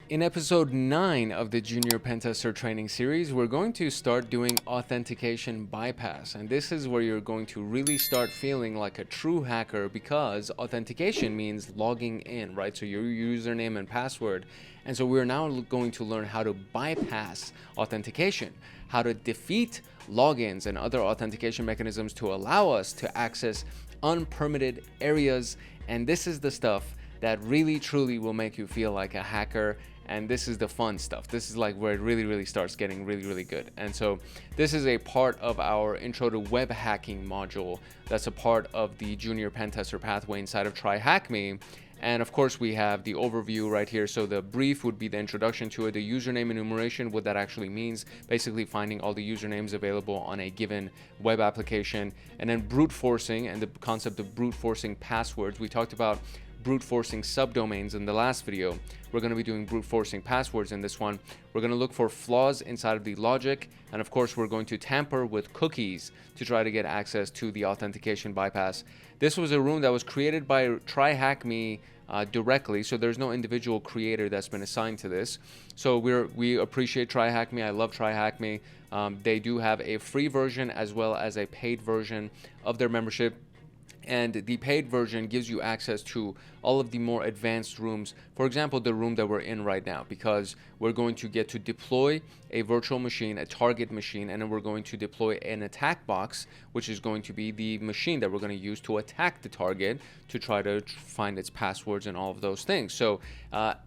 In episode 9 of the Junior Pentester training series, we're going to start doing authentication bypass. And this is where you're going to really start feeling like a true hacker, because authentication means logging in, right? So your username and password. And so we're now going to learn how to bypass authentication, how to defeat logins and other authentication mechanisms to allow us to access unpermitted areas. And this is the stuff that really truly will make you feel like a hacker. And this is the fun stuff. This is like where it really starts getting really good. And so this is a part of our intro to web hacking module that's a part of the junior pentester pathway inside of TryHackMe. And of course we have the overview right here. So the brief would be the introduction to it, the username enumeration, what that actually means, basically finding all the usernames available on a given web application, and then brute forcing and the concept of brute forcing passwords. We talked about brute forcing subdomains in the last video. We're going to be doing brute forcing passwords in this one. We're going to look for flaws inside of the logic, and of course we're going to tamper with cookies to try to get access to the authentication bypass. This was a room that was created by TryHackMe directly, so there's no individual creator that's been assigned to this. So we appreciate TryHackMe. I love TryHackMe. They do have a free version as well as a paid version of their membership. And the paid version gives you access to all of the more advanced rooms. For example, the room that we're in right now, because we're going to get to deploy a virtual machine, a target machine, and then we're going to deploy an attack box, which is going to be the machine that we're going to use to attack the target to try to find its passwords and all of those things. So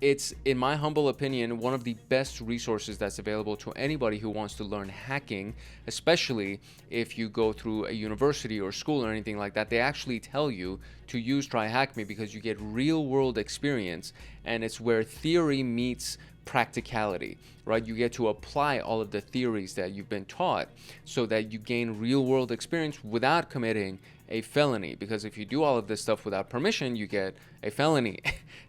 it's, in my humble opinion, one of the best resources that's available to anybody who wants to learn hacking, especially if you go through a university or school or anything like that. They actually tell you to use TryHackMe because you get real world experience, and it's where theory meets practicality, right? You get to apply all of the theories that you've been taught so that you gain real world experience without committing a felony, because if you do all of this stuff without permission, you get a felony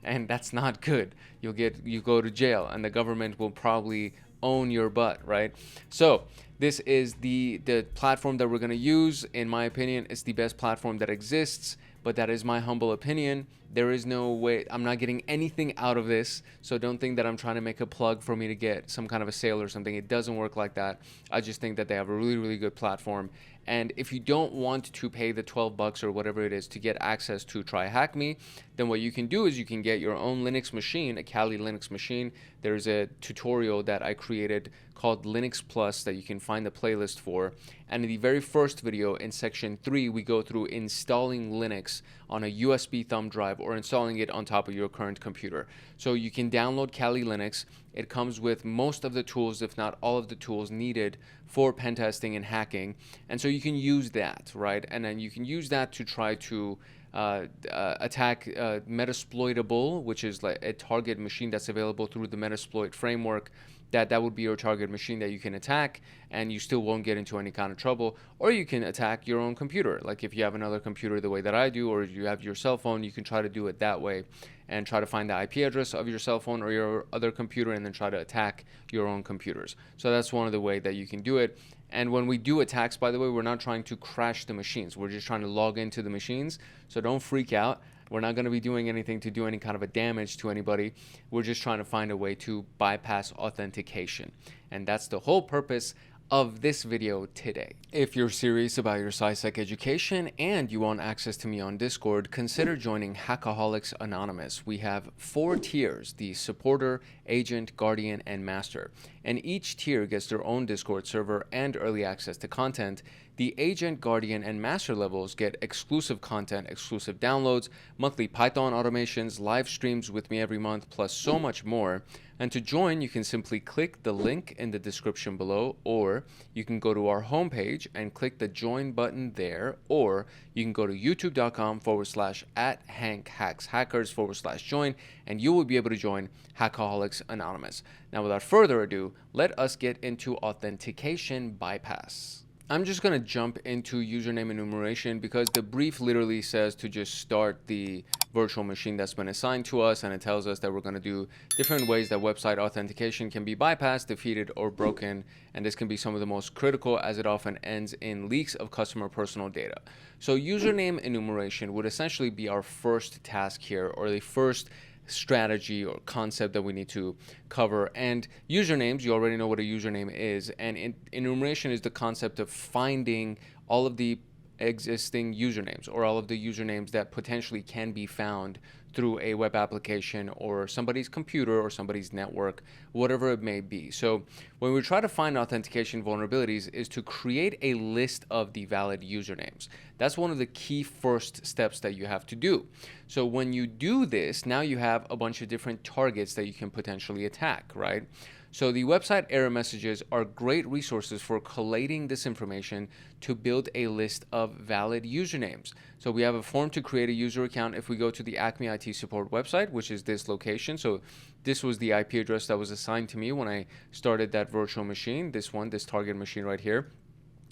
and that's not good. You go to jail, and the government will probably own your butt, right? So this is the platform that we're going to use. In my opinion, it's the best platform that exists, but that is my humble opinion. There is no way, I'm not getting anything out of this, so don't think that I'm trying to make a plug for me to get some kind of a sale or something. It doesn't work like that. I just think that they have a really good platform. And if you don't want to pay the 12 bucks or whatever it is to get access to TryHackMe, then what you can do is you can get your own Linux machine, a Kali Linux machine. There's a tutorial that I created called Linux Plus that you can find the playlist for. And in the very first video in section 3, we go through installing Linux on a USB thumb drive or installing it on top of your current computer. So you can download Kali Linux. It comes with most of the tools, if not all of the tools needed for pen testing and hacking. And so you can use that, right? And then you can use that to try to attack Metasploitable, which is like a target machine that's available through the Metasploit framework. That would be your target machine that you can attack, and you still won't get into any kind of trouble. Or you can attack your own computer. Like if you have another computer the way that I do, or you have your cell phone, you can try to do it that way and try to find the IP address of your cell phone or your other computer and then try to attack your own computers. So that's one of the ways that you can do it. And when we do attacks, by the way, we're not trying to crash the machines. We're just trying to log into the machines. So don't freak out. We're not going to be doing anything to do any kind of a damage to anybody. We're just trying to find a way to bypass authentication. And that's the whole purpose of this video today. If you're serious about your CySec education and you want access to me on Discord, consider joining Hackaholics Anonymous. We have 4 tiers: the supporter, agent, guardian, and master. And each tier gets their own Discord server and early access to content. The agent, guardian, and master levels get exclusive content, exclusive downloads, monthly Python automations, live streams with me every month, plus so much more. And to join, you can simply click the link in the description below, or you can go to our homepage and click the join button there, or you can go to youtube.com/@HankHacksHackers/join, and you will be able to join Hackaholics Anonymous. Now, without further ado, let us get into authentication bypass. I'm just going to jump into username enumeration because the brief literally says to just start the virtual machine that's been assigned to us, and it tells us that we're going to do different ways that website authentication can be bypassed, defeated, or broken, and this can be some of the most critical as it often ends in leaks of customer personal data. So username enumeration would essentially be our first task here, or the first strategy or concept that we need to cover. And usernames, you already know what a username is. And enumeration is the concept of finding all of the existing usernames or all of the usernames that potentially can be found through a web application or somebody's computer or somebody's network, whatever it may be. So when we try to find authentication vulnerabilities is to create a list of the valid usernames. That's one of the key first steps that you have to do. So when you do this, now you have a bunch of different targets that you can potentially attack, right? So the website error messages are great resources for collating this information to build a list of valid usernames. So we have a form to create a user account. If we go to the Acme IT support website, which is this location, so this was the IP address that was assigned to me when I started that virtual machine, this target machine right here.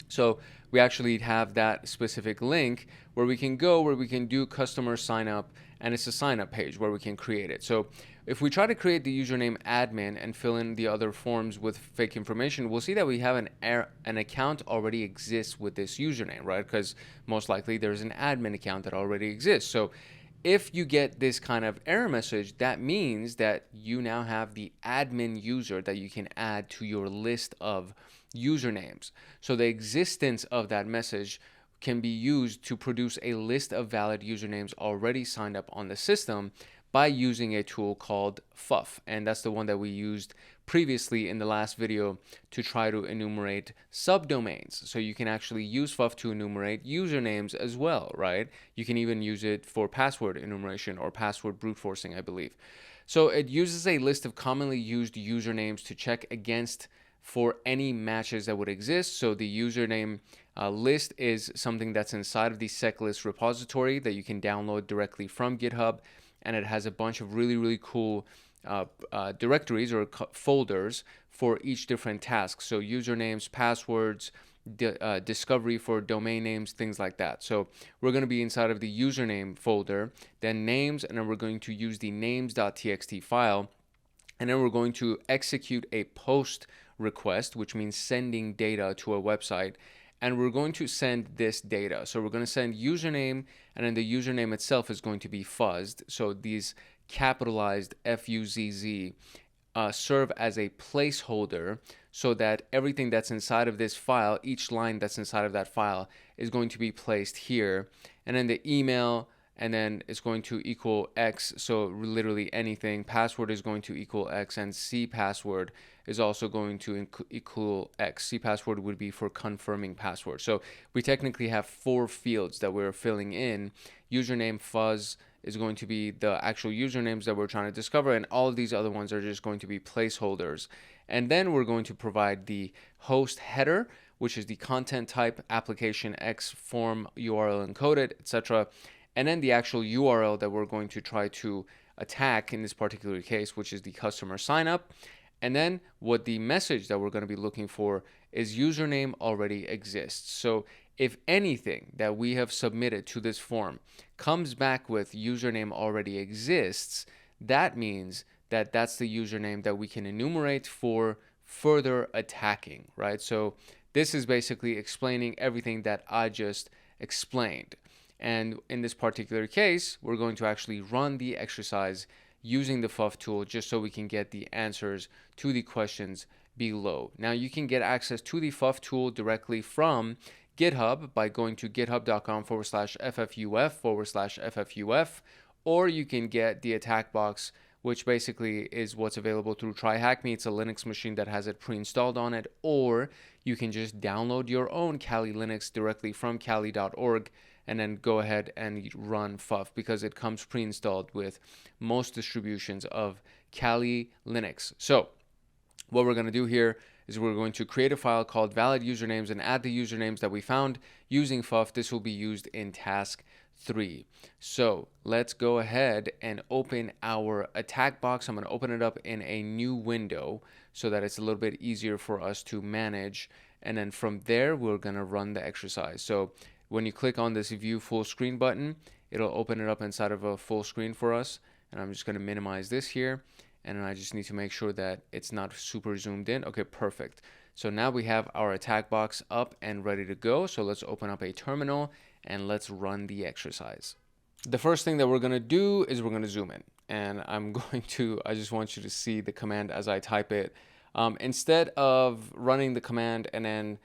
So we actually have that specific link where we can go, where we can do customer sign up, and it's a sign up page where we can create it. So if we try to create the username admin and fill in the other forms with fake information, we'll see that we have an account already exists with this username, right? Because most likely there's an admin account that already exists. So if you get this kind of error message, that means that you now have the admin user that you can add to your list of usernames. So the existence of that message can be used to produce a list of valid usernames already signed up on the system by using a tool called FUF. And that's the one that we used previously in the last video to try to enumerate subdomains. So you can actually use FUF to enumerate usernames as well, right? You can even use it for password enumeration or password brute forcing, I believe. So it uses a list of commonly used usernames to check against for any matches that would exist. So the username list is something that's inside of the SecList repository that you can download directly from GitHub. And it has a bunch of really, really cool directories or folders for each different task. So usernames, passwords, discovery for domain names, things like that. So we're going to be inside of the username folder, then names, and then we're going to use the names.txt file. And then we're going to execute a post request, which means sending data to a website. And we're going to send this data. So we're going to send username, and then the username itself is going to be fuzzed. So these capitalized FUZZ serve as a placeholder so that everything that's inside of this file, each line that's inside of that file is going to be placed here. And then the email, and then it's going to equal X, so literally anything. Password is going to equal X, and C password is also going to equal X. C password would be for confirming password. So we technically have 4 fields that we're filling in. Username fuzz is going to be the actual usernames that we're trying to discover, and all of these other ones are just going to be placeholders. And then we're going to provide the host header, which is the content type, application X, form, URL encoded, etc. And then the actual URL that we're going to try to attack in this particular case, which is the customer sign up. And then what the message that we're going to be looking for is username already exists. So if anything that we have submitted to this form comes back with username already exists, that means that that's the username that we can enumerate for further attacking, right? So this is basically explaining everything that I just explained. And in this particular case, we're going to actually run the exercise using the FUF tool just so we can get the answers to the questions below. Now you can get access to the FUF tool directly from GitHub by going to github.com/ffuf/ffuf, or you can get the attack box, which basically is what's available through TryHackMe. It's a Linux machine that has it pre-installed on it, or you can just download your own Kali Linux directly from kali.org and then go ahead and run FUF because it comes pre-installed with most distributions of Kali Linux. So what we're going to do here is we're going to create a file called valid usernames and add the usernames that we found using FUF. This will be used in task 3. So let's go ahead and open our attack box. I'm going to open it up in a new window so that it's a little bit easier for us to manage. And then from there, we're going to run the exercise. So when you click on this view full screen button, it'll open it up inside of a full screen for us. And I'm just going to minimize this here. And then I just need to make sure that it's not super zoomed in. Okay, perfect. So now we have our attack box up and ready to go. So let's open up a terminal and let's run the exercise. The first thing that we're going to do is we're going to zoom in. and I'm going to, I just want you to see the command as I type it. Instead of running the command and then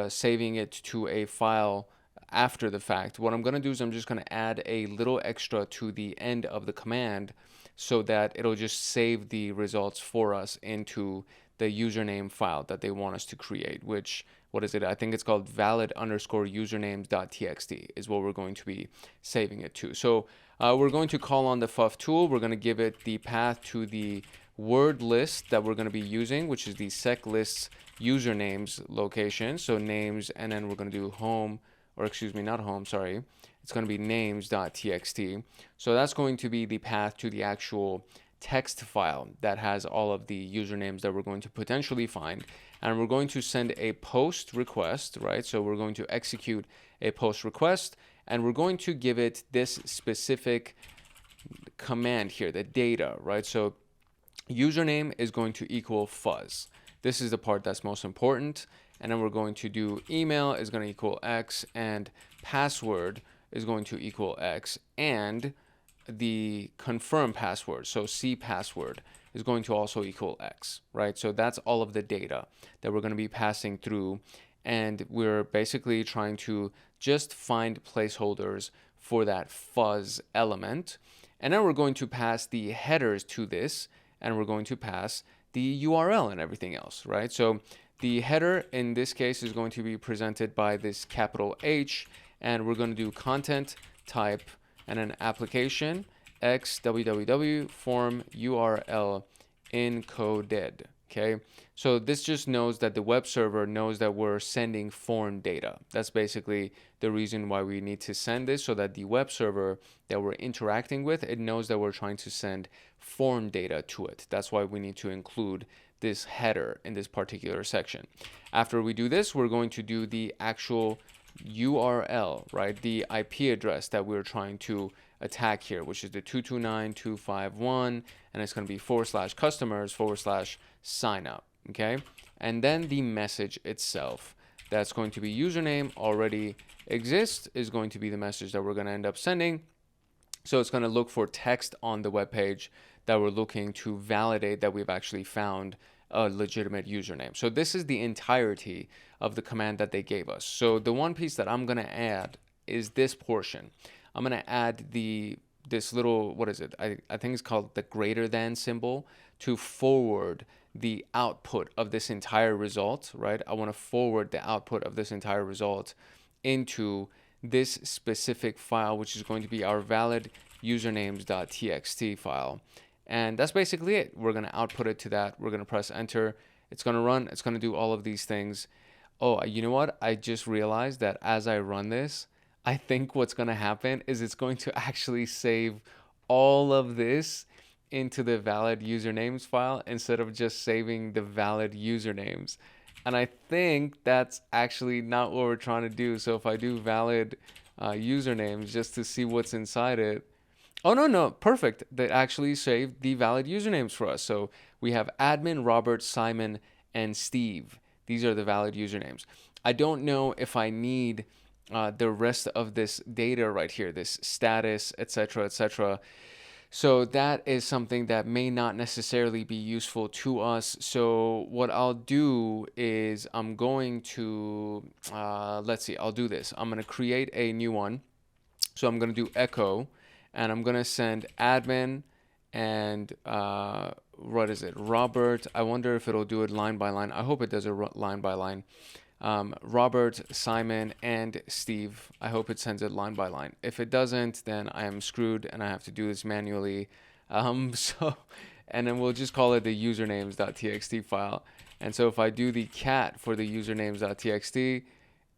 saving it to a file after the fact, what I'm going to do is I'm just going to add a little extra to the end of the command so that it'll just save the results for us into the username file that they want us to create, which, what is it? I think it's called valid_usernames.txt is what we're going to be saving it to. So we're going to call on the fuff tool. We're going to give it the path to the word list that we're going to be using, which is the sec lists usernames location. So names, and then we're going to do home, or excuse me, not home, sorry. It's going to be names.txt. So that's going to be the path to the actual text file that has all of the usernames that we're going to potentially find. And we're going to send a post request, right? So we're going to execute a post request, and we're going to give it this specific command here, the data, right? So username is going to equal fuzz. This is the part that's most important. And then we're going to do email is going to equal X, and password is going to equal X, and the confirm password, so C password, is going to also equal X, right? So that's all of the data that we're going to be passing through, and we're basically trying to just find placeholders for that fuzz element. And then we're going to pass the headers to this, and we're going to pass the URL and everything else, right? So the header in this case is going to be presented by this capital H, and we're going to do content type and an application x www form URL encoded. Okay, so this just knows that the web server knows that we're sending form data. That's basically the reason why we need to send this, so that the web server that we're interacting with, it knows that we're trying to send form data to it. That's why we need to include this header in this particular section. After we do this, we're going to do the actual URL, right? The IP address that we're trying to attack here, which is the 229.251, and it's going to be /customers/signup. Okay, and then the message itself, that's going to be username already exists, is going to be the message that we're going to end up sending. So it's going to look for text on the web page that we're looking to validate that we've actually found a legitimate username. So this is the entirety of the command that they gave us. So the one piece that I'm going to add is this portion. I'm going to add this little, what is it? I think it's called the greater than symbol, to forward the output of this entire result, right? I want to forward the output of this entire result into this specific file, which is going to be our valid usernames.txt file. And that's basically it. We're going to output it to that. We're going to press enter. It's going to run. It's going to do all of these things. Oh, you know what? I just realized that as I run this, I think what's going to happen is it's going to actually save all of this into the valid usernames file instead of just saving the valid usernames. And I think that's actually not what we're trying to do. So if I do valid usernames just to see what's inside it, oh, no, perfect. They actually saved the valid usernames for us. So we have admin, Robert, Simon, and Steve. These are the valid usernames. I don't know if I need the rest of this data right here, this status, etc., etc. So that is something that may not necessarily be useful to us. So what I'll do is I'm going to, let's see, I'll do this. I'm going to create a new one. So I'm going to do echo, and I'm going to send admin and what is it? Robert. I wonder if it'll do it line by line. I hope it does it line by line. Robert, Simon, and Steve. I hope it sends it line by line. If it doesn't, then I am screwed and I have to do this manually. And then we'll just call it the usernames.txt file. And so if I do the cat for the usernames.txt,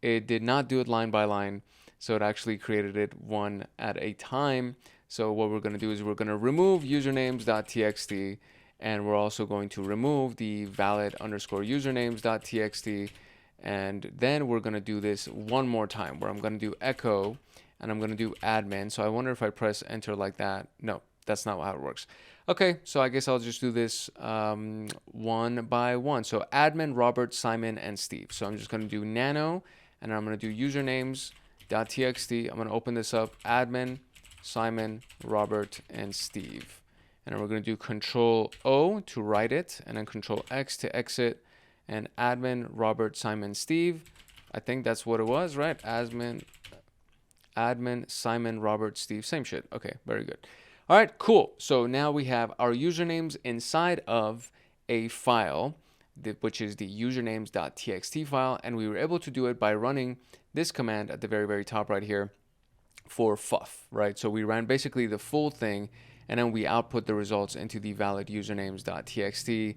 it did not do it line by line. So it actually created it one at a time. So what we're going to do is we're going to remove usernames.txt, and we're also going to remove the valid_usernames.txt. And then we're going to do this one more time where I'm going to do echo and I'm going to do admin. So I wonder if I press enter like that. No, that's not how it works. Okay, so I guess I'll just do this one by one. So admin, Robert, Simon, and Steve. So I'm just going to do nano, and I'm going to do usernames.txt. I'm going to open this up, admin, Simon, Robert, and Steve. and then we're going to do Control O to write it, and then Control X to exit, and admin Robert Simon Steve. I think that's what it was, right? Admin Simon Robert Steve, same shit. Okay, very good. All right, cool. So now we have our usernames inside of a file, which is the usernames.txt file, and we were able to do it by running this command at the very, very top right here for FUF, right? So we ran basically the full thing, and then we output the results into the valid usernames.txt.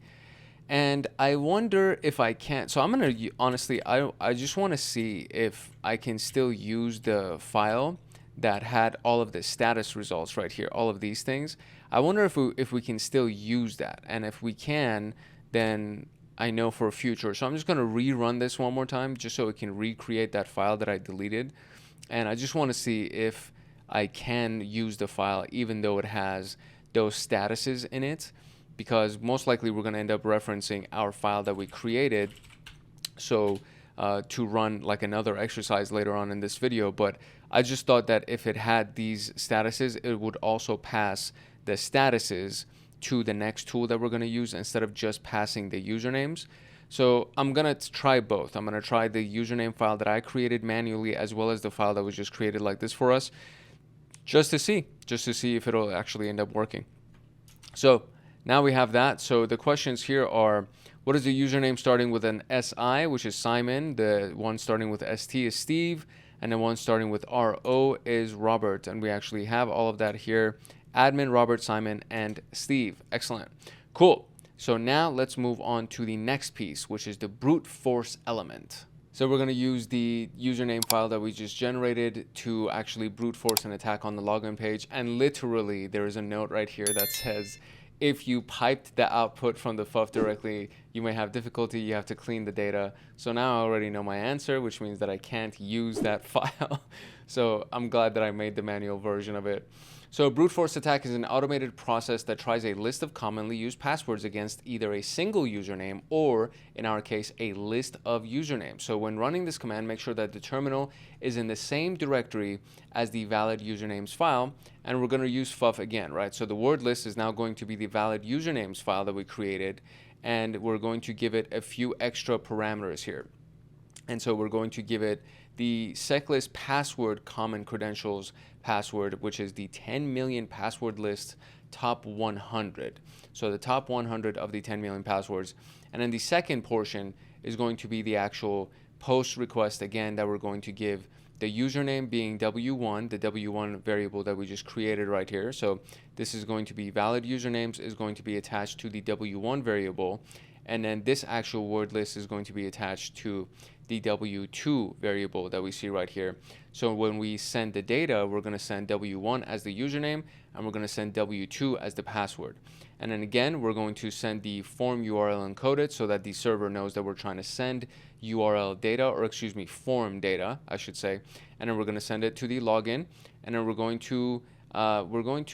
And I wonder if I can, so I'm gonna, honestly, I just wanna see if I can still use the file that had all of the status results right here, all of these things. I wonder if we can still use that. And if we can, then I know for future. So I'm just gonna rerun this one more time just so it can recreate that file that I deleted. And I just wanna see if I can use the file even though it has those statuses in it, because most likely we're going to end up referencing our file that we created, so to run like another exercise later on in this video. But I just thought that if it had these statuses, it would also pass the statuses to the next tool that we're going to use instead of just passing the usernames. So I'm going to try both. I'm going to try the username file that I created manually as well as the file that was just created like this for us, just to see if it'll actually end up working. So now we have that. So the questions here are, what is the username starting with an SI, which is Simon? The one starting with ST is Steve, and the one starting with RO is Robert. And we actually have all of that here. Admin, Robert, Simon, and Steve. Excellent. Cool. So now let's move on to the next piece, which is the brute force element. So we're going to use the username file that we just generated to actually brute force an attack on the login page. And literally, there is a note right here that says, if you piped the output from the FUF directly, you may have difficulty. You have to clean the data. So now I already know my answer, which means that I can't use that file. So I'm glad that I made the manual version of it. So a brute force attack is an automated process that tries a list of commonly used passwords against either a single username or, in our case, a list of usernames. So when running this command, make sure that the terminal is in the same directory as the valid usernames file, and we're going to use FUF again, right? So the word list is now going to be the valid usernames file that we created, and we're going to give it a few extra parameters here. And so we're going to give it the seclist password common credentials password, which is the 10 million password list top 100. So the top 100 of the 10 million passwords. And then the second portion is going to be the actual post request again that we're going to give the username being W1, the W1 variable that we just created right here. So this is going to be valid usernames is going to be attached to the W1 variable. And then this actual word list is going to be attached to the W2 variable that we see right here. So when we send the data, we're going to send W1 as the username, and we're going to send W2 as the password. And then again, we're going to send the form URL encoded so that the server knows that we're trying to send URL data, or excuse me, form data, I should say. And then we're going to send it to the login, and then we're going to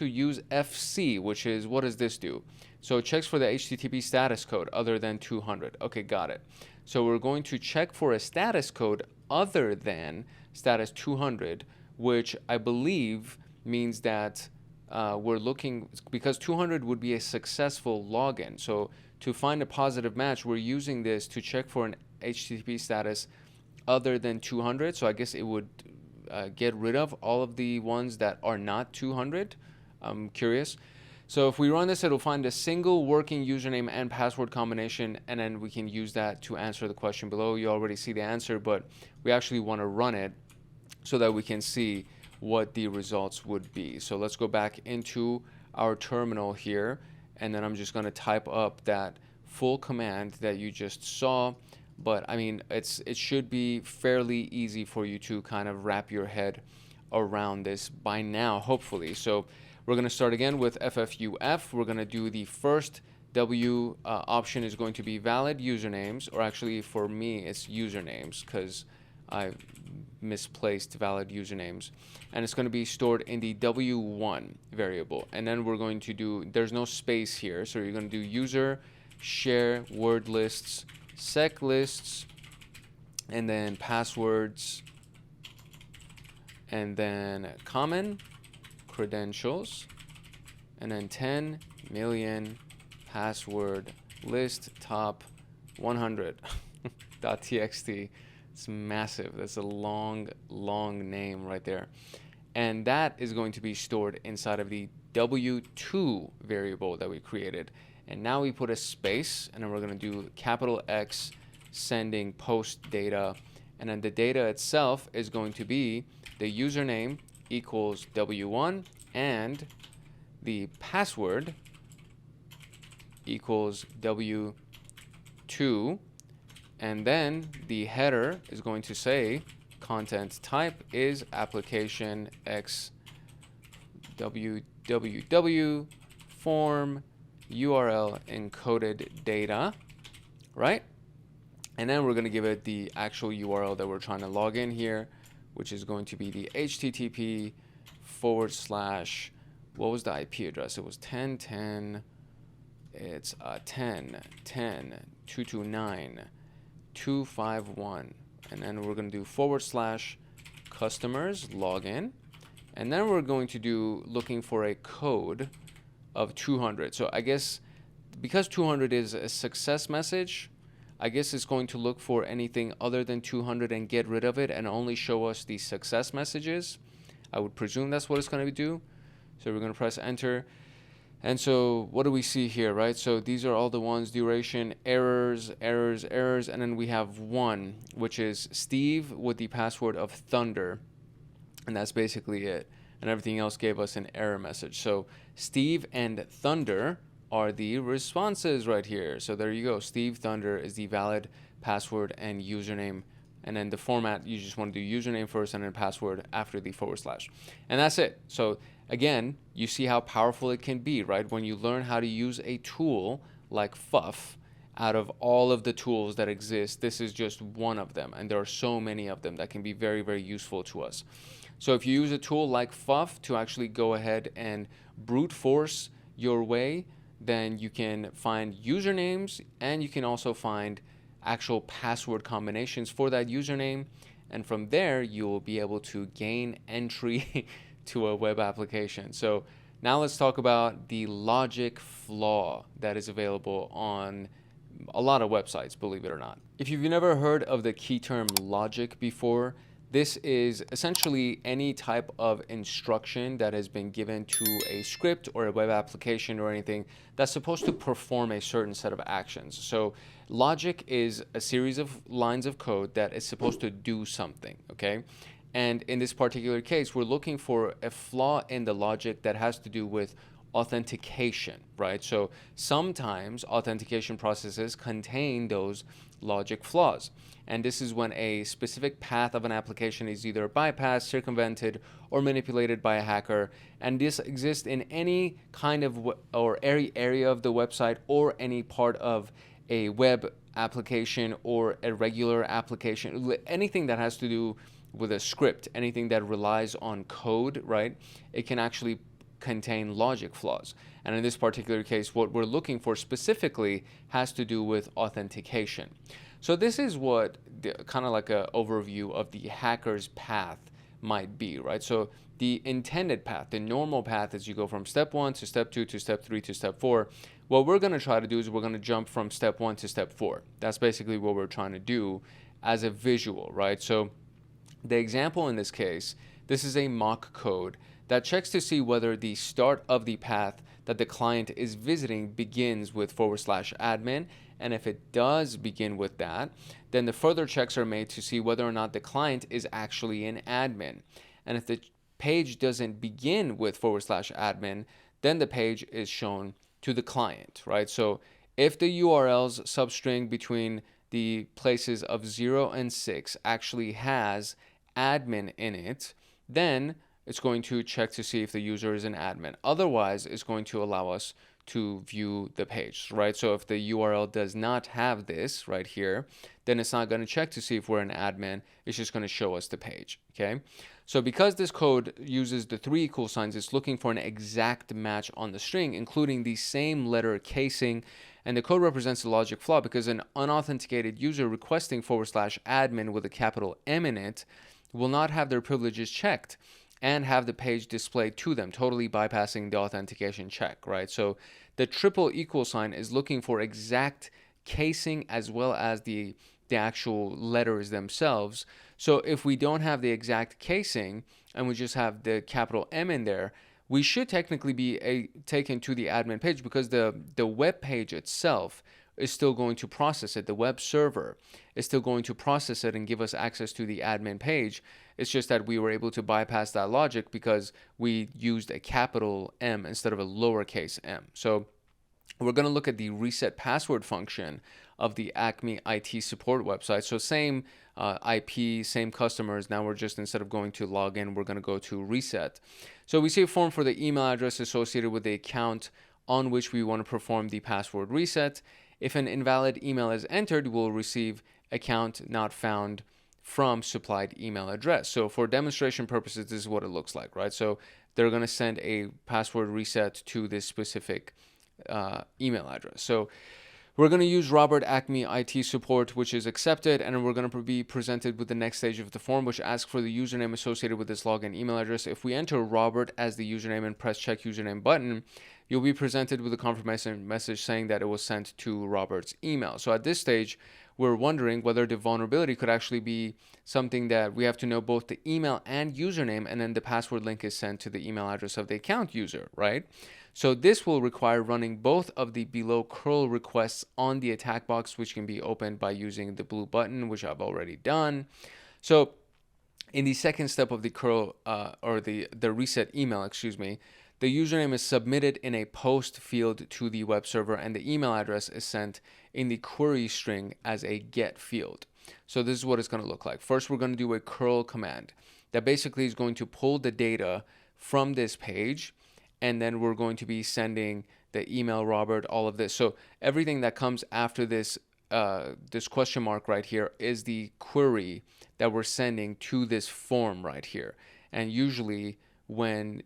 use FC, which is, what does this do? So it checks for the HTTP status code other than 200. Okay, got it. So we're going to check for a status code other than status 200, which I believe means that we're looking, because 200 would be a successful login. So to find a positive match, we're using this to check for an HTTP status other than 200. So I guess it would get rid of all of the ones that are not 200. I'm curious. So if we run this, it'll find a single working username and password combination, and then we can use that to answer the question below. You already see the answer, but we actually want to run it so that we can see what the results would be. So let's go back into our terminal here, and then I'm just going to type up that full command that you just saw. But I mean, it should be fairly easy for you to kind of wrap your head around this by now, hopefully. So we're going to start again with FFUF. We're going to do the first W option is going to be valid usernames, or actually for me it's usernames because I misplaced valid usernames. And it's going to be stored in the W1 variable. And then we're going to do, there's no space here, so you're going to do user, share, word lists, sec lists, and then passwords, and then common credentials, and then 10 million password list top 100 .txt. It's massive. That's a long name right there. And that is going to be stored inside of the W2 variable that we created. And now we put a space, and then we're going to do capital X sending post data. And then the data itself is going to be the username equals W1 and the password equals W2. And then the header is going to say content type is application X www form URL encoded data, right? And then we're going to give it the actual URL that we're trying to log in here, which is going to be the HTTP / what was the IP address? It was 10.10. It's 10.10.229.251. And then we're going to do / customers login. And then we're going to do looking for a code of 200. So I guess because 200 is a success message, I guess it's going to look for anything other than 200 and get rid of it and only show us the success messages. I would presume that's what it's going to do. So we're going to press enter. And so what do we see here, right? So these are all the ones: duration, errors, and then we have one, which is Steve with the password of Thunder. And that's basically it. And everything else gave us an error message. So Steve and Thunder are the responses right here. So there you go. Steve Thunder is the valid password and username. And then the format, you just want to do username first and then password after the /. And that's it. So again, you see how powerful it can be, right? When you learn how to use a tool like FUF, out of all of the tools that exist, this is just one of them. And there are so many of them that can be very, very useful to us. So if you use a tool like FUF to actually go ahead and brute force your way, then you can find usernames and you can also find actual password combinations for that username. And from there, you will be able to gain entry to a web application. So now let's talk about the logic flaw that is available on a lot of websites, believe it or not. If you've never heard of the key term logic before, this is essentially any type of instruction that has been given to a script or a web application or anything that's supposed to perform a certain set of actions. So logic is a series of lines of code that is supposed to do something, okay? And in this particular case, we're looking for a flaw in the logic that has to do with authentication, right? So sometimes authentication processes contain those logic flaws. And this is when a specific path of an application is either bypassed, circumvented, or manipulated by a hacker. And this exists in any kind of or any area of the website or any part of a web application or a regular application, anything that has to do with a script, anything that relies on code, right? It can actually contain logic flaws. And in this particular case, what we're looking for specifically has to do with authentication. So this is what kind of like an overview of the hacker's path might be, right? So the intended path, the normal path, is you go from step 1 to step 2 to step 3 to step 4. What we're going to try to do is we're going to jump from step 1 to step 4. That's basically what we're trying to do as a visual, right? So the example in this case, this is a mock code that checks to see whether the start of the path that the client is visiting begins with /admin. And if it does begin with that, then the further checks are made to see whether or not the client is actually an admin. And if the page doesn't begin with /admin, then the page is shown to the client, right? So if the URL's substring between the places of 0 and 6 actually has admin in it, then it's going to check to see if the user is an admin. Otherwise, it's going to allow us to view the page, right? So if the URL does not have this right here, then it's not going to check to see if we're an admin. It's just going to show us the page, okay? So because this code uses the 3 equal signs, it's looking for an exact match on the string, including the same letter casing. And the code represents a logic flaw because an unauthenticated user requesting /admin with a capital M in it will not have their privileges checked and have the page displayed to them, totally bypassing the authentication check, right? So The triple equal sign is looking for exact casing as well as the actual letters themselves. So if we don't have the exact casing and we just have the capital M in there, we should technically be taken to the admin page, because the web page itself is still going to process it. The web server is still going to process it and give us access to the admin page. It's just that we were able to bypass that logic because we used a capital M instead of a lowercase m. So we're going to look at the reset password function of the Acme IT support website. So same IP, same customers. Now we're just, instead of going to login, we're going to go to reset. So we see a form for the email address associated with the account on which we want to perform the password reset. If an invalid email is entered, we'll receive account not found from supplied email address. So for demonstration purposes, this is what it looks like, right? So they're going to send a password reset to this specific email address. So we're going to use Robert Acme IT support, which is accepted, and we're going to be presented with the next stage of the form, which asks for the username associated with this login email address. If we enter Robert as the username and press check username button, you'll be presented with a confirmation message saying that it was sent to Robert's email. So at this stage, we're wondering whether the vulnerability could actually be something that we have to know both the email and username, and then the password link is sent to the email address of the account user, right? So this will require running both of the below curl requests on the attack box, which can be opened by using the blue button, which I've already done. So in the second step of the curl or the reset email, the username is submitted in a post field to the web server, and the email address is sent in the query string as a get field. So this is what it's going to look like. First, we're going to do a curl command that basically is going to pull the data from this page, and then we're going to be sending the email Robert, all of this. So everything that comes after this this question mark right here is the query that we're sending to this form right here. And usually when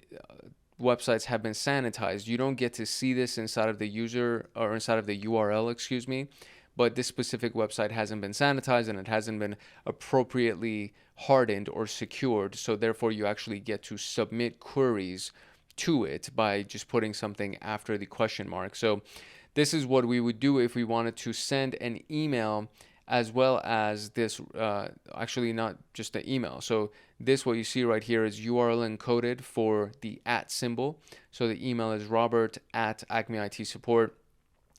websites have been sanitized, you don't get to see this inside of the user or inside of the URL, but this specific website hasn't been sanitized and it hasn't been appropriately hardened or secured. So therefore you actually get to submit queries to it by just putting something after the question mark. So this is what we would do if we wanted to send an email as well as this, actually not just the email. So this, what you see right here, is URL encoded for the @ symbol. So the email is Robert at Acme IT support,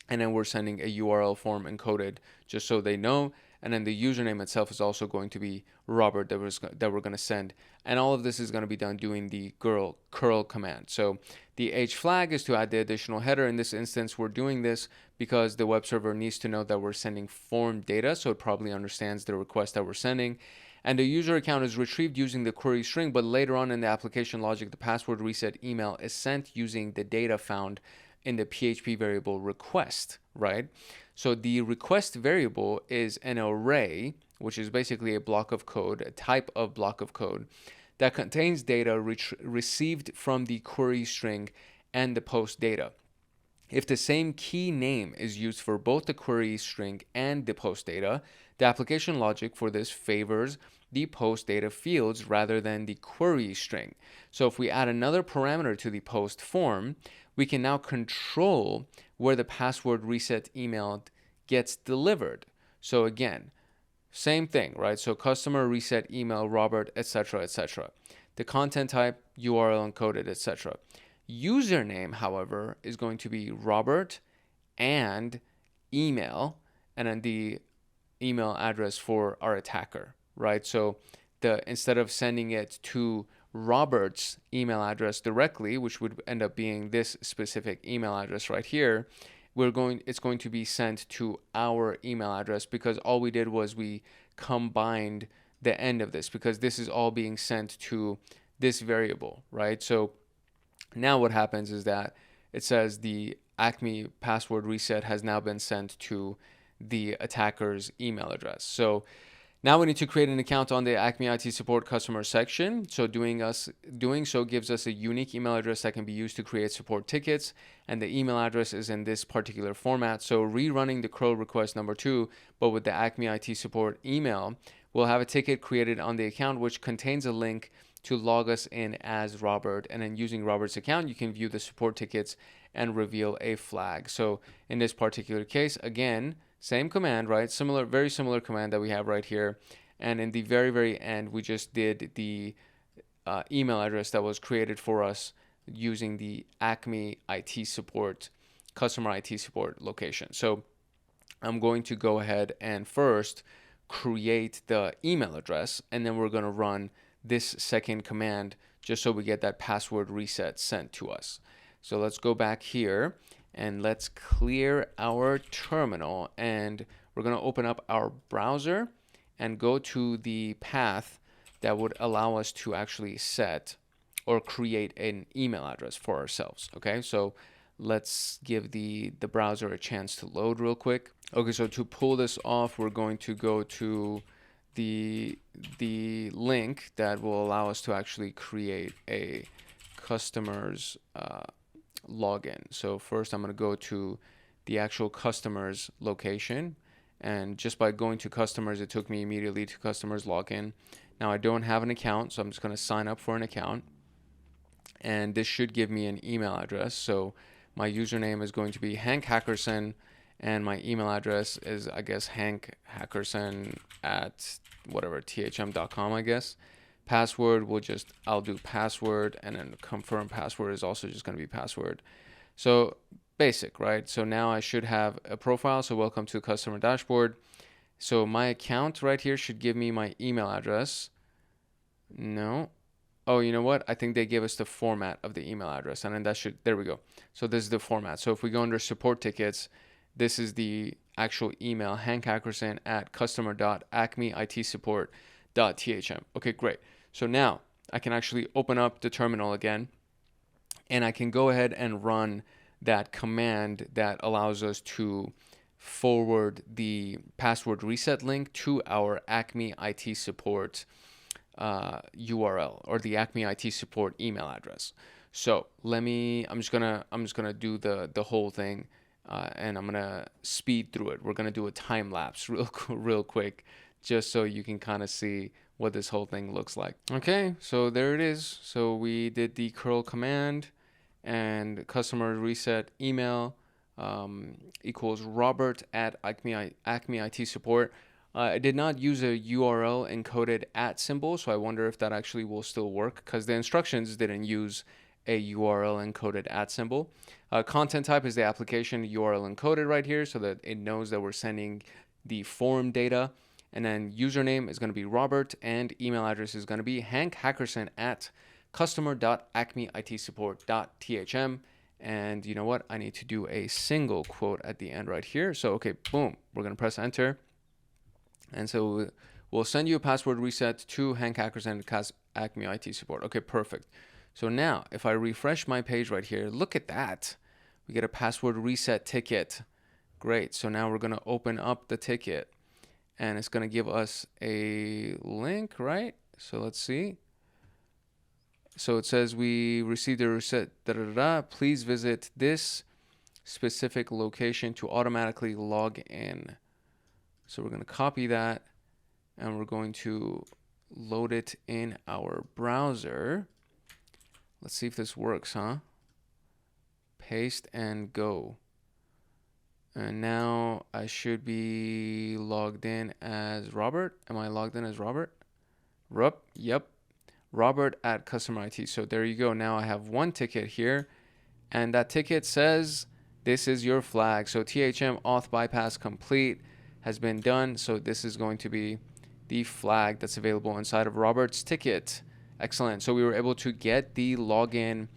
and then we're sending a URL form encoded just so they know. And then the username itself is also going to be Robert that we're going to send. And all of this is going to be done doing the curl command. So the H flag is to add the additional header. In this instance, we're doing this because the web server needs to know that we're sending form data, so it probably understands the request that we're sending. And the user account is retrieved using the query string, but later on in the application logic, the password reset email is sent using the data found in the PHP variable request, right? So the request variable is an array, which is basically a block of code, a type of block of code that contains data received from the query string and the post data. If the same key name is used for both the query string and the post data, the application logic for this favors the post data fields rather than the query string. So if we add another parameter to the post form, we can now control where the password reset email gets delivered. So again, same thing, right? So customer reset email Robert, etc., etc. The content type, URL encoded, etc. Username, however, is going to be Robert and email, and then the email address for our attacker, right? So instead of sending it to Robert's email address directly, which would end up being this specific email address right here, it's going to be sent to our email address, because all we did was we combined the end of this, because this is all being sent to this variable, right? So now what happens is that it says the Acme password reset has now been sent to the attacker's email address. So now we need to create an account on the Acme IT support customer section. So doing so gives us a unique email address that can be used to create support tickets, and the email address is in this particular format. So rerunning the curl request number 2, but with the Acme IT support email, we'll have a ticket created on the account which contains a link to log us in as Robert, and then using Robert's account, you can view the support tickets and reveal a flag. So in this particular case, again, same command, right? Similar, very similar command that we have right here. And in the very, very end, we just did the email address that was created for us using the Acme IT support, customer IT support location. So I'm going to go ahead and first create the email address, and then we're going to run this second command just so we get that password reset sent to us. So let's go back here and let's clear our terminal, and we're going to open up our browser and go to the path that would allow us to actually set or create an email address for ourselves. Okay, so let's give the browser a chance to load real quick. Okay, so to pull this off, we're going to go to the link that will allow us to actually create a customer's login. So first I'm going to go to the actual customer's location, and just by going to customers, it took me immediately to customers login. Now I don't have an account, so I'm just going to sign up for an account, and this should give me an email address. So my username is going to be Hank Hackerson, and my email address is, I guess, hankhackerson at whatever, thm.com, I guess. Password, I'll do password, and then confirm password is also just going to be password. So basic, right? So now I should have a profile. So welcome to the customer dashboard. So my account right here should give me my email address. No. Oh, you know what? I think they gave us the format of the email address, and then that should, there we go. So this is the format. So if we go under support tickets, this is the actual email, hankhackerson at customer.acmeitsupport.thm. Okay, great. So now I can actually open up the terminal again, and I can go ahead and run that command that allows us to forward the password reset link to our Acme IT support URL, or the Acme IT support email address. So I'm just gonna do the whole thing, and I'm gonna speed through it. We're gonna do a time lapse real quick, just so you can kind of see what this whole thing looks like. Okay, so there it is. So we did the curl command, and customer reset email equals Robert at Acme IT support. I did not use a URL encoded at symbol, so I wonder if that actually will still work, because the instructions didn't use a URL encoded at symbol. Content type is the application URL encoded right here, so that it knows that we're sending the form data. And then username is going to be Robert, and email address is going to be hankhackerson at customer.acmeitsupport.thm. And you know what? I need to do a single quote at the end right here. So, okay, boom, we're going to press enter. And so we'll send you a password reset to Hank Hackerson at Acme IT support. Okay, perfect. So now if I refresh my page right here, look at that. We get a password reset ticket. Great. So now we're going to open up the ticket, and it's going to give us a link, right? So let's see. So it says we received a reset. Please visit this specific location to automatically log in. So we're going to copy that, and we're going to load it in our browser. Let's see if this works, huh? Paste and go. And now I should be logged in as Robert. Am I logged in as Robert? Yep. Robert at Customer IT. So there you go. Now I have one ticket here, and that ticket says this is your flag. So THM auth bypass complete has been done. So this is going to be the flag that's available inside of Robert's ticket. Excellent. So we were able to get the login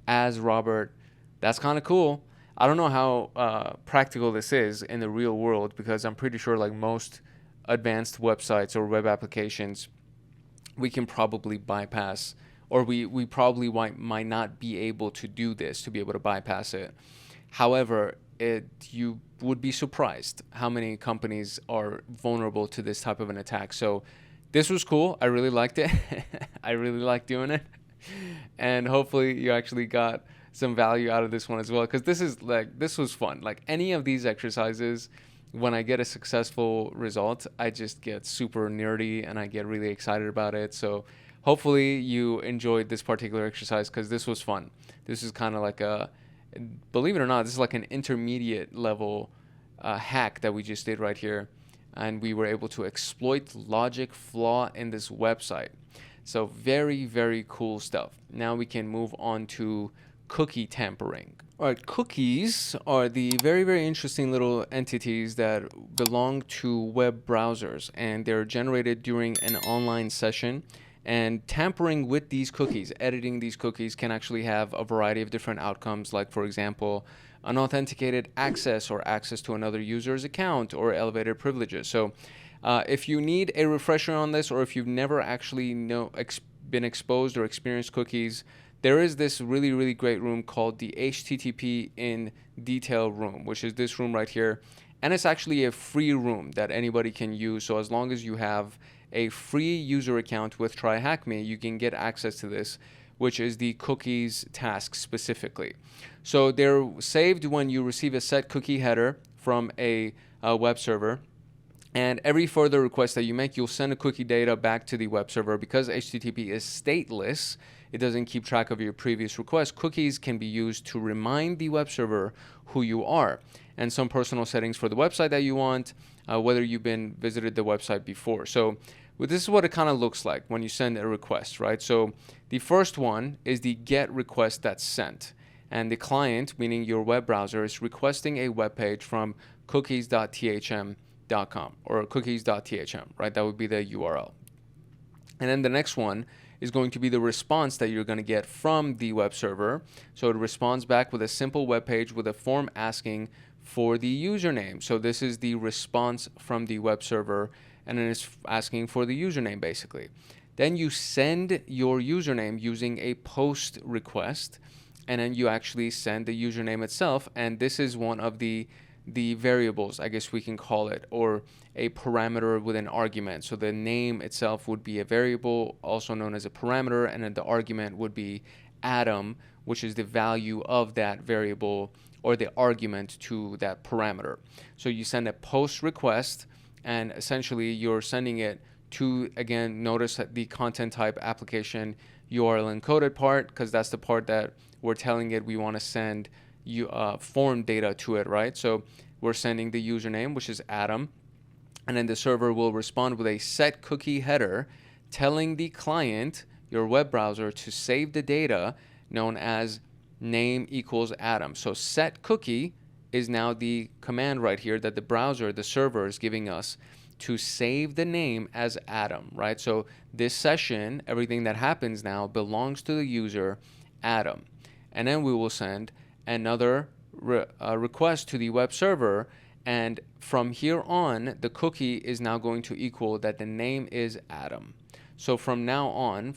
as Robert. That's kind of cool. I don't know how practical this is in the real world, because I'm pretty sure like most advanced websites or web applications, we can probably bypass, or we probably might not be able to do this, to be able to bypass it. However, you would be surprised how many companies are vulnerable to this type of an attack. So this was cool. I really liked it. I really like doing it. And hopefully you actually got some value out of this one as well, because this was fun. Like any of these exercises, when I get a successful result, I just get super nerdy and I get really excited about it. So hopefully you enjoyed this particular exercise, because this was fun. This is kind of like a Believe it or not, this is like an intermediate level hack that we just did right here. And we were able to exploit logic flaw in this website. So very, very cool stuff. Now we can move on to cookie tampering. All right, cookies are the very, very interesting little entities that belong to web browsers, and they're generated during an online session. And tampering with these cookies, editing these cookies, can actually have a variety of different outcomes, like, for example, unauthenticated access or access to another user's account or elevated privileges. So if you need a refresher on this, or if you've never actually been exposed or experienced cookies, there is this really, really great room called the HTTP in detail room, which is this room right here. And it's actually a free room that anybody can use. So as long as you have a free user account with TryHackMe, you can get access to this, which is the cookies task specifically. So they're saved when you receive a set cookie header from a web server. And every further request that you make, you'll send a cookie data back to the web server. Because HTTP is stateless, it doesn't keep track of your previous requests. Cookies can be used to remind the web server who you are, and some personal settings for the website that you want, whether you've been visited the website before. So this is what it kind of looks like when you send a request, right? So the first one is the get request that's sent. And the client, meaning your web browser, is requesting a web page from cookies.thm.com or cookies.thm, right? That would be the URL. And then the next one is going to be the response that you're going to get from the web server. So it responds back with a simple web page with a form asking for the username. So this is the response from the web server, and then it's asking for the username basically. Then you send your username using a post request, and then you actually send the username itself, and this is one of the variables, I guess we can call it, or a parameter with an argument. So the name itself would be a variable, also known as a parameter, and then the argument would be Adam, which is the value of that variable or the argument to that parameter. So you send a post request, and essentially you're sending it to, again, notice that the content type application URL encoded part, because that's the part that we're telling it we want to send you form data to it, right? So we're sending the username, which is Adam, and then the server will respond with a set cookie header telling the client, your web browser, to save the data known as name equals Adam. So set cookie is now the command right here that the browser, the server, is giving us to save the name as Adam, right? So this session, everything that happens now belongs to the user Adam. And then we will send another request to the web server, and from here on the cookie is now going to equal that the name is Adam. So from now on,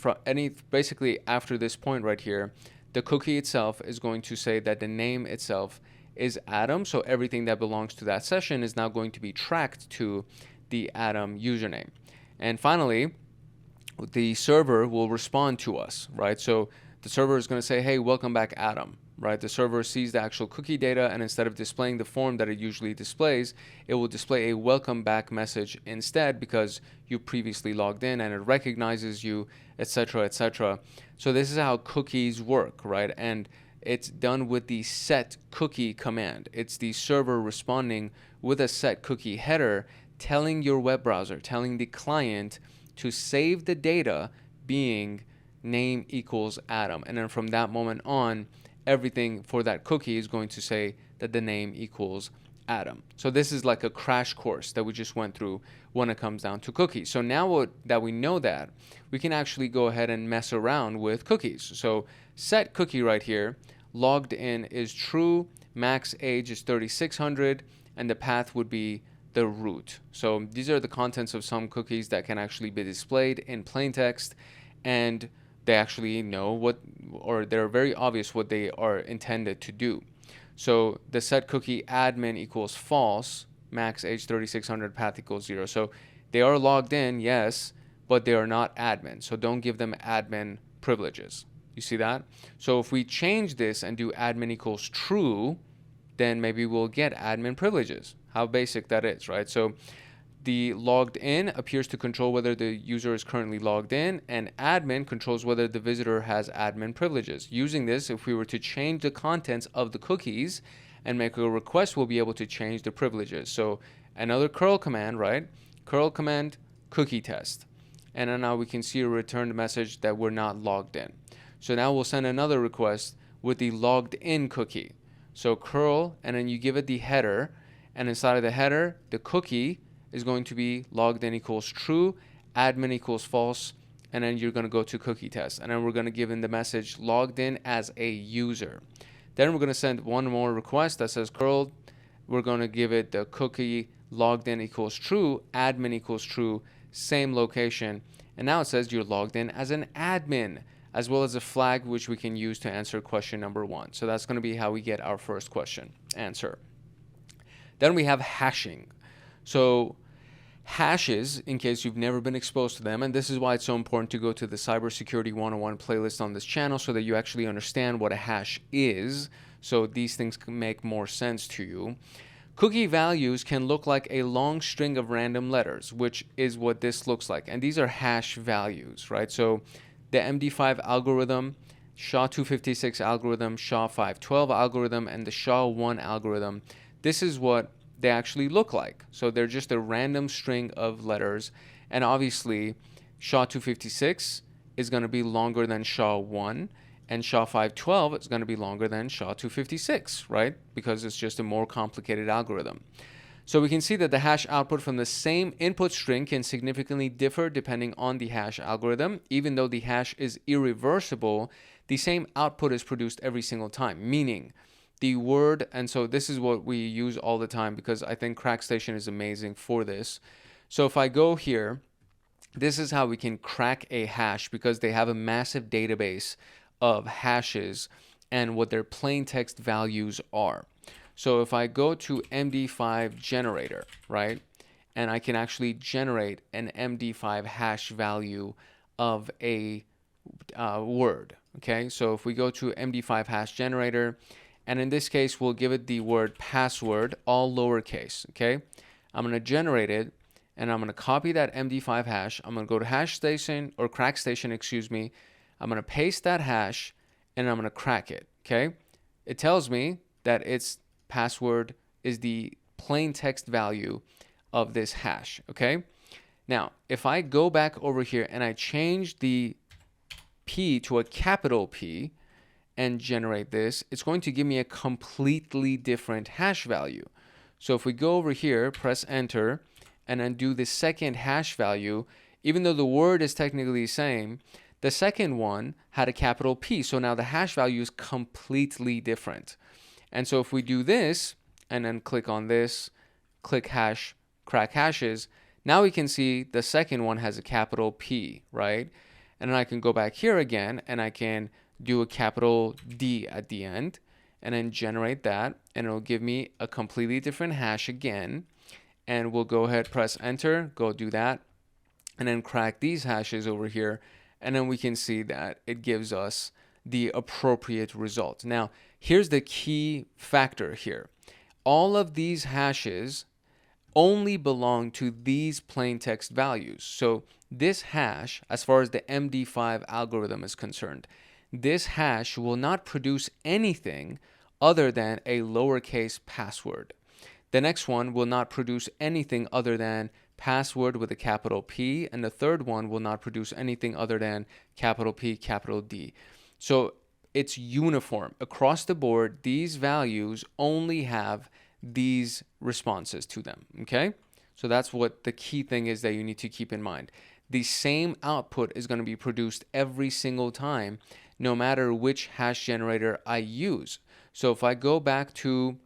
basically after this point right here, the cookie itself is going to say that the name itself is Adam. So everything that belongs to that session is now going to be tracked to the Adam username. And finally, the server will respond to us, right? So the server is going to say, hey, welcome back, Adam, right? The server sees the actual cookie data, and instead of displaying the form that it usually displays, it will display a welcome back message instead, because you previously logged in and it recognizes you, etc., etc. So this is how cookies work, right? And it's done with the set cookie command. It's the server responding with a set cookie header, telling your web browser, telling the client to save the data being name equals Adam. And then from that moment on, everything for that cookie is going to say that the name equals Adam. So this is like a crash course that we just went through when it comes down to cookies. So now that we know that, we can actually go ahead and mess around with cookies. So set cookie right here, logged in is true, max age is 3600, and the path would be the root. So these are the contents of some cookies that can actually be displayed in plain text, and they actually know what, or they're very obvious what they are intended to do. So the set cookie admin equals false, max age 3600, path equals 0. So they are logged in, yes, but they are not admin. So don't give them admin privileges. You see that? So if we change this and do admin equals true, then maybe we'll get admin privileges. How basic that is, right? So The logged in appears to control whether the user is currently logged in, and admin controls whether the visitor has admin privileges. Using this, if we were to change the contents of the cookies and make a request, we'll be able to change the privileges. So another curl command, right? Curl command cookie test. And then now we can see a returned message that we're not logged in. So now we'll send another request with the logged in cookie. So curl, and then you give it the header, and inside of the header, the cookie is going to be logged in equals true, admin equals false, and then you're going to go to cookie test. And then we're going to give in the message logged in as a user. Then we're going to send one more request that says curl. We're going to give it the cookie logged in equals true, admin equals true, same location. And now it says you're logged in as an admin, as well as a flag which we can use to answer question number 1. So that's going to be how we get our first question answer. Then we have hashing. So hashes, in case you've never been exposed to them, and this is why it's so important to go to the Cybersecurity 101 playlist on this channel so that you actually understand what a hash is, so these things can make more sense to you. Cookie values can look like a long string of random letters, which is what this looks like, and these are hash values, right? So the MD5 algorithm, SHA-256 algorithm, SHA-512 algorithm, and the SHA-1 algorithm, this is what they actually look like. So they're just a random string of letters, and obviously SHA-256 is going to be longer than SHA-1, and SHA-512 is going to be longer than SHA-256, right? Because it's just a more complicated algorithm. So we can see that the hash output from the same input string can significantly differ depending on the hash algorithm. Even though the hash is irreversible, the same output is produced every single time, meaning the word, and so this is what we use all the time because I think CrackStation is amazing for this. So if I go here, this is how we can crack a hash because they have a massive database of hashes and what their plain text values are. So if I go to MD5 generator, right, and I can actually generate an MD5 hash value of a word, okay? So if we go to MD5 hash generator, and in this case, we'll give it the word password, all lowercase, okay? I'm going to generate it, and I'm going to copy that MD5 hash. I'm going to go to HashStation, or CrackStation, excuse me. I'm going to paste that hash, and I'm going to crack it, okay? It tells me that its password is the plain text value of this hash, okay? Now, if I go back over here and I change the P to a capital P, and generate this, it's going to give me a completely different hash value. So if we go over here, press enter, and then do the second hash value, even though the word is technically the same, the second one had a capital P. So now the hash value is completely different. And so if we do this, and then click on this, click hash, crack hashes, now we can see the second one has a capital P, right? And then I can go back here again, and I can do a capital D at the end and then generate that, and it'll give me a completely different hash again. And we'll go ahead, press enter, go do that, and then crack these hashes over here, and then we can see that it gives us the appropriate result. Now here's the key factor here. All of these hashes only belong to these plain text values. So this hash, as far as the MD5 algorithm is concerned, this hash will not produce anything other than a lowercase password. The next one will not produce anything other than password with a capital P, and the third one will not produce anything other than capital P, capital D. So it's uniform. Across the board, these values only have these responses to them, okay? So that's what the key thing is that you need to keep in mind. The same output is going to be produced every single time, no matter which hash generator I use. So if I go back to,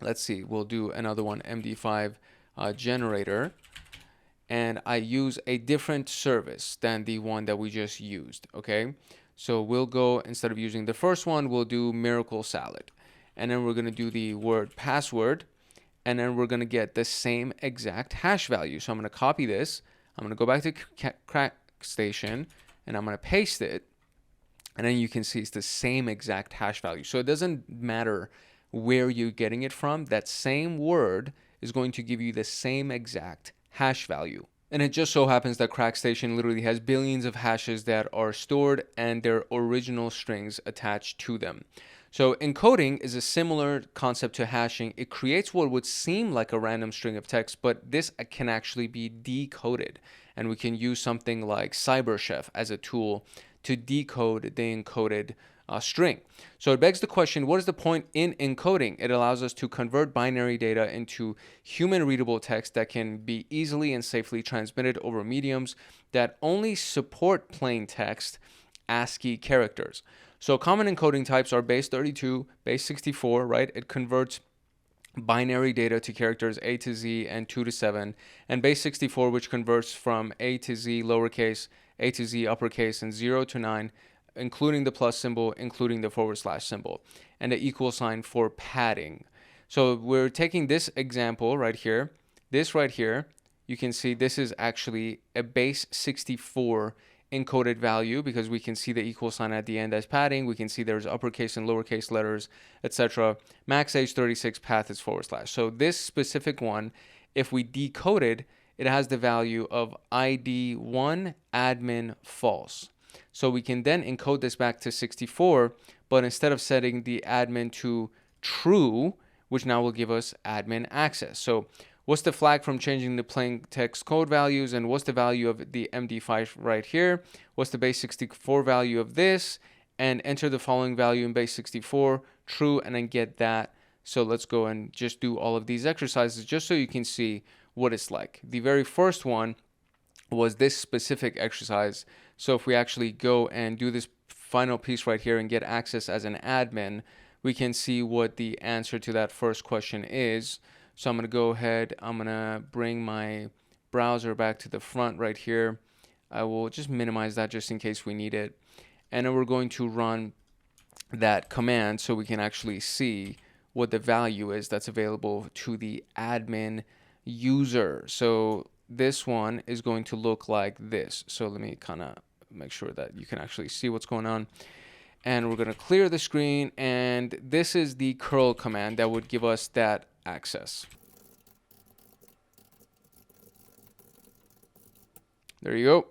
let's see, we'll do another one, MD5 generator, and I use a different service than the one that we just used, okay? So we'll go, instead of using the first one, we'll do Miracle Salad. And then we're going to do the word password, and then we're going to get the same exact hash value. So I'm going to copy this, I'm going to go back to CrackStation, and I'm going to paste it. And then you can see it's the same exact hash value. So it doesn't matter where you're getting it from. That same word is going to give you the same exact hash value. And it just so happens that CrackStation literally has billions of hashes that are stored and their original strings attached to them. So encoding is a similar concept to hashing. It creates what would seem like a random string of text, but this can actually be decoded. And we can use something like CyberChef as a tool to decode the encoded string. So it begs the question, what is the point in encoding? It allows us to convert binary data into human readable text that can be easily and safely transmitted over mediums that only support plain text ASCII characters. So common encoding types are base 32, base 64, right? It converts binary data to characters A to Z and 2 to 7, and base 64, which converts from A to Z lowercase, A to Z uppercase, and 0 to 9, including the plus symbol, including the / symbol, and the equal sign for padding. So we're taking this example right here. This right here, you can see this is actually a base 64 encoded value because we can see the equal sign at the end as padding. We can see there's uppercase and lowercase letters, etc. Max age 36, path is /. So this specific one, if we decode it, it has the value of ID1 admin false. So we can then encode this back to 64, but instead of setting the admin to true, which now will give us admin access. So what's the flag from changing the plain text code values, and what's the value of the MD5 right here? What's the base 64 value of this? And enter the following value in base 64, true, and then get that. So let's go and just do all of these exercises just so you can see what it's like. The very first one was this specific exercise. So if we actually go and do this final piece right here and get access as an admin, we can see what the answer to that first question is. So I'm going to go ahead, I'm going to bring my browser back to the front right here. I will just minimize that just in case we need it. And then we're going to run that command so we can actually see what the value is that's available to the admin user. So this one is going to look like this. So let me kind of make sure that you can actually see what's going on. And we're going to clear the screen. And this is the curl command that would give us that access. There you go.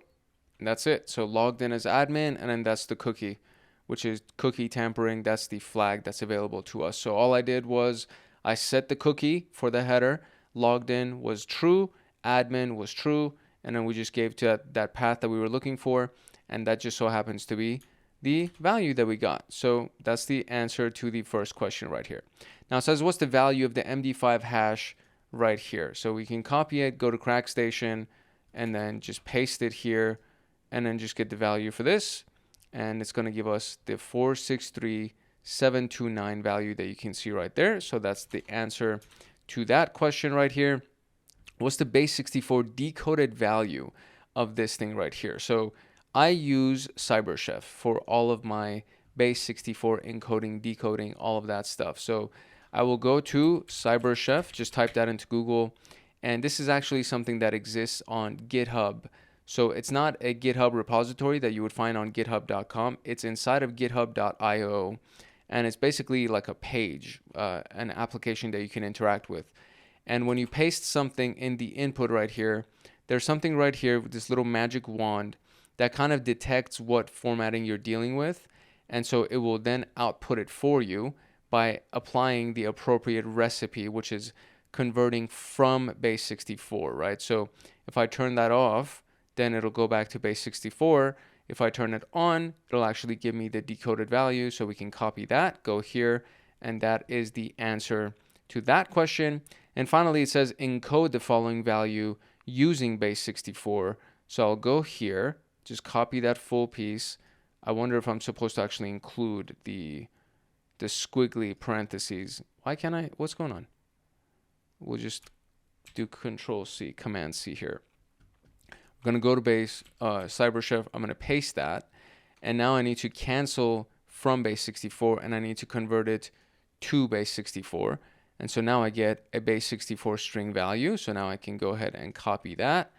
And that's it. So logged in as admin, and then that's the cookie, which is cookie tampering. That's the flag that's available to us. So all I did was I set the cookie for the header. Logged in was true, admin was true, and then we just gave to that path that we were looking for, and that just so happens to be the value that we got. So that's the answer to the first question right here. Now it says, what's the value of the MD5 hash right here? So we can copy it, go to CrackStation, and then just paste it here, and then just get the value for this. And it's going to give us the 463729 value that you can see right there. So that's the answer to that question right here. What's the base 64 decoded value of this thing right here? So I use CyberChef for all of my base 64 encoding, decoding, all of that stuff. So I will go to CyberChef, just type that into Google. And this is actually something that exists on GitHub. So it's not a GitHub repository that you would find on github.com. It's inside of github.io. And it's basically like a page, an application that you can interact with. And when you paste something in the input right here, there's something right here with this little magic wand that kind of detects what formatting you're dealing with. And so it will then output it for you by applying the appropriate recipe, which is converting from base 64, right? So if I turn that off, then it'll go back to base 64. If I turn it on, it'll actually give me the decoded value. So we can copy that, go here, and that is the answer to that question. And finally, it says encode the following value using base 64. So I'll go here, just copy that full piece. I wonder if I'm supposed to actually include the squiggly parentheses. Why can't I? What's going on? We'll just do Control C, Command C here. I'm going to go to base CyberChef. I'm going to paste that. And now I need to cancel from base 64, and I need to convert it to base 64. And so now I get a base 64 string value. So now I can go ahead and copy that,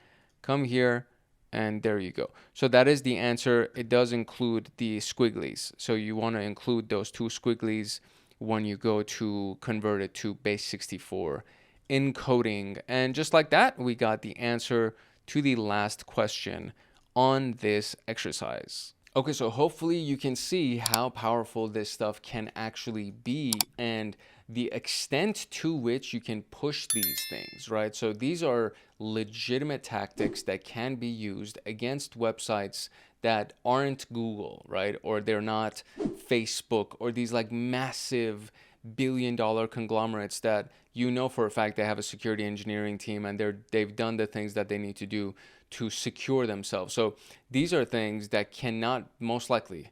come here, and there you go. So that is the answer. It does include the squigglies. So you want to include those two squigglies when you go to convert it to base 64 encoding. And just like that, we got the answer to the last question on this exercise. Okay, so hopefully you can see how powerful this stuff can actually be and the extent to which you can push these things, right? So these are legitimate tactics that can be used against websites that aren't Google, right? Or they're not Facebook, or these like massive billion-dollar conglomerates that you know for a fact they have a security engineering team and they've done the things that they need to do to secure themselves. So these are things that cannot, most likely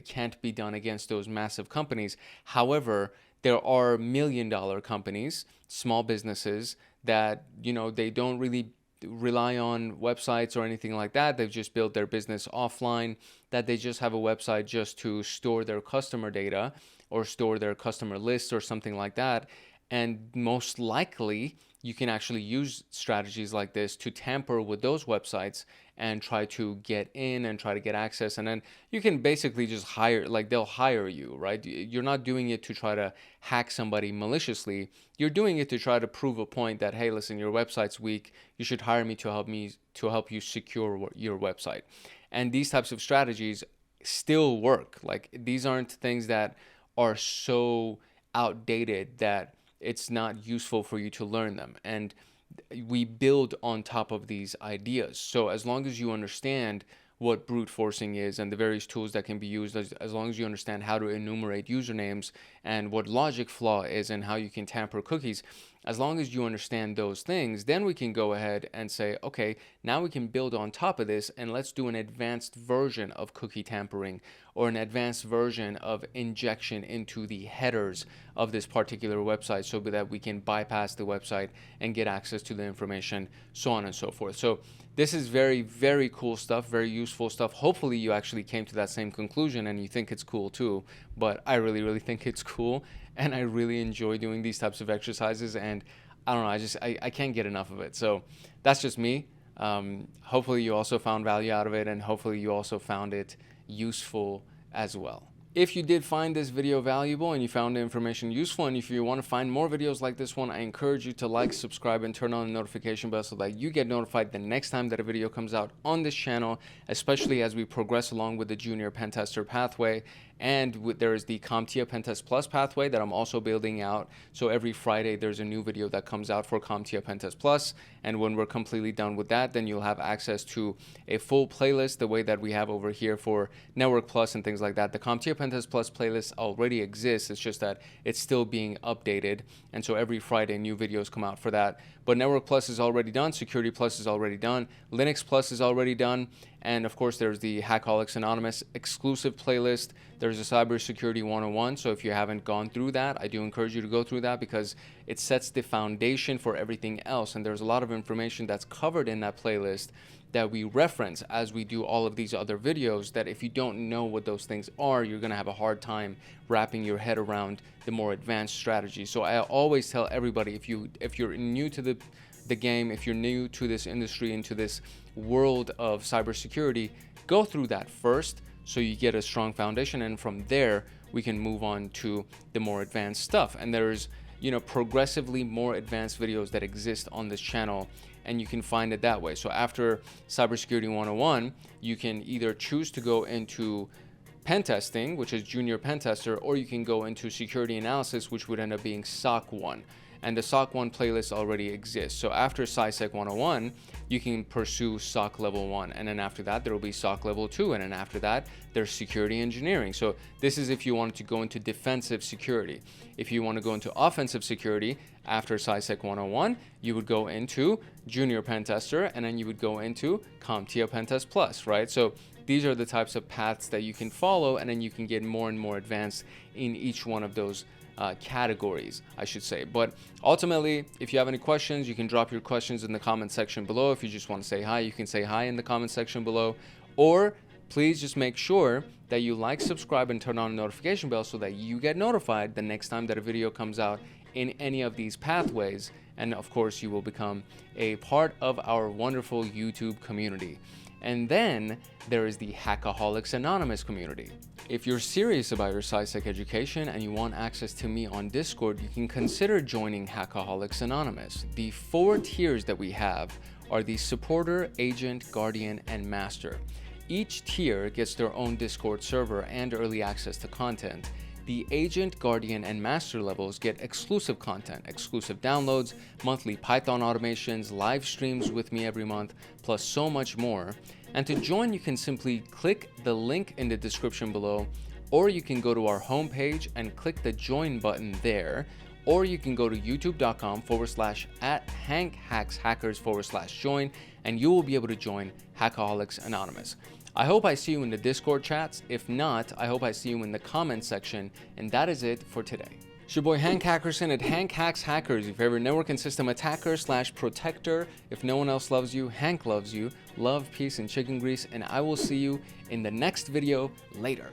can't be done against those massive companies. However, there are million-dollar companies, small businesses that, you know, they don't really rely on websites or anything like that. They've just built their business offline, that they just have a website just to store their customer data or store their customer lists or something like that. And most likely you can actually use strategies like this to tamper with those websites and try to get in and try to get access. And then you can basically just hire, like they'll hire you, right? You're not doing it to try to hack somebody maliciously. You're doing it to try to prove a point that, hey, listen, your website's weak. You should hire me to help you secure your website. And these types of strategies still work. Like, these aren't things that are so outdated that it's not useful for you to learn them. And we build on top of these ideas. So as long as you understand what brute forcing is and the various tools that can be used, as long as you understand how to enumerate usernames and what logic flaw is and how you can tamper cookies, as long as you understand those things, then we can go ahead and say, okay, now we can build on top of this and let's do an advanced version of cookie tampering or an advanced version of injection into the headers of this particular website so that we can bypass the website and get access to the information, so on and so forth. So this is very, very cool stuff, very useful stuff. Hopefully you actually came to that same conclusion and you think it's cool too, but I really, really think it's cool. And I really enjoy doing these types of exercises, and I don't know, I can't get enough of it. So that's just me. Hopefully you also found value out of it, and hopefully you also found it useful as well. If you did find this video valuable and you found the information useful, and if you want to find more videos like this one, I encourage you to like, subscribe, and turn on the notification bell so that you get notified the next time that a video comes out on this channel, especially as we progress along with the junior pen tester pathway. And there is the CompTIA Pentest Plus pathway that I'm also building out. So every Friday there's a new video that comes out for CompTIA Pentest Plus. And when we're completely done with that, then you'll have access to a full playlist the way that we have over here for Network Plus and things like that. The CompTIA Pentest Plus playlist already exists. It's just that it's still being updated. And so every Friday new videos come out for that. But Network Plus is already done. Security Plus is already done. Linux Plus is already done. And of course, there's the Hackaholics Anonymous exclusive playlist. There's a Cybersecurity 101. So if you haven't gone through that, I do encourage you to go through that because it sets the foundation for everything else. And there's a lot of information that's covered in that playlist that we reference as we do all of these other videos, that if you don't know what those things are, you're going to have a hard time wrapping your head around the more advanced strategies. So I always tell everybody, if you're new to the game, if you're new to this industry, into this world of cybersecurity, go through that first so you get a strong foundation, and from there we can move on to the more advanced stuff. And there's, you know, progressively more advanced videos that exist on this channel, and you can find it that way. So after Cybersecurity 101, you can either choose to go into pen testing, which is junior pen tester, or you can go into security analysis, which would end up being SOC 1. And the SOC 1 playlist already exists. So after CySec 101, you can pursue SOC level 1. And then after that, there will be SOC level 2. And then after that, there's security engineering. So this is if you wanted to go into defensive security. If you want to go into offensive security, after CySec 101, you would go into junior pen tester, and then you would go into CompTIA Pentest Plus, right? So these are the types of paths that you can follow, and then you can get more and more advanced in each one of those categories, I should say. But ultimately, if you have any questions, you can drop your questions in the comment section below. If you just want to say hi, you can say hi in the comment section below. Or please just make sure that you like, subscribe, and turn on the notification bell so that you get notified the next time that a video comes out in any of these pathways. And of course, you will become a part of our wonderful YouTube community. And then there is the Hackaholics Anonymous community. If you're serious about your SysAdmin education and you want access to me on Discord, you can consider joining Hackaholics Anonymous. The 4 tiers that we have are the Supporter, Agent, Guardian, and Master. Each tier gets their own Discord server and early access to content. The Agent, Guardian, and Master levels get exclusive content, exclusive downloads, monthly Python automations, live streams with me every month, plus so much more. And to join, you can simply click the link in the description below, or you can go to our homepage and click the join button there, or you can go to youtube.com/@HankHacksHackers/join, and you will be able to join Hackaholics Anonymous. I hope I see you in the Discord chats. If not, I hope I see you in the comment section. And that is it for today. It's your boy Hank Hackerson at Hank Hacks Hackers, your favorite network and system attacker/protector. If no one else loves you, Hank loves you. Love, peace, and chicken grease. And I will see you in the next video later.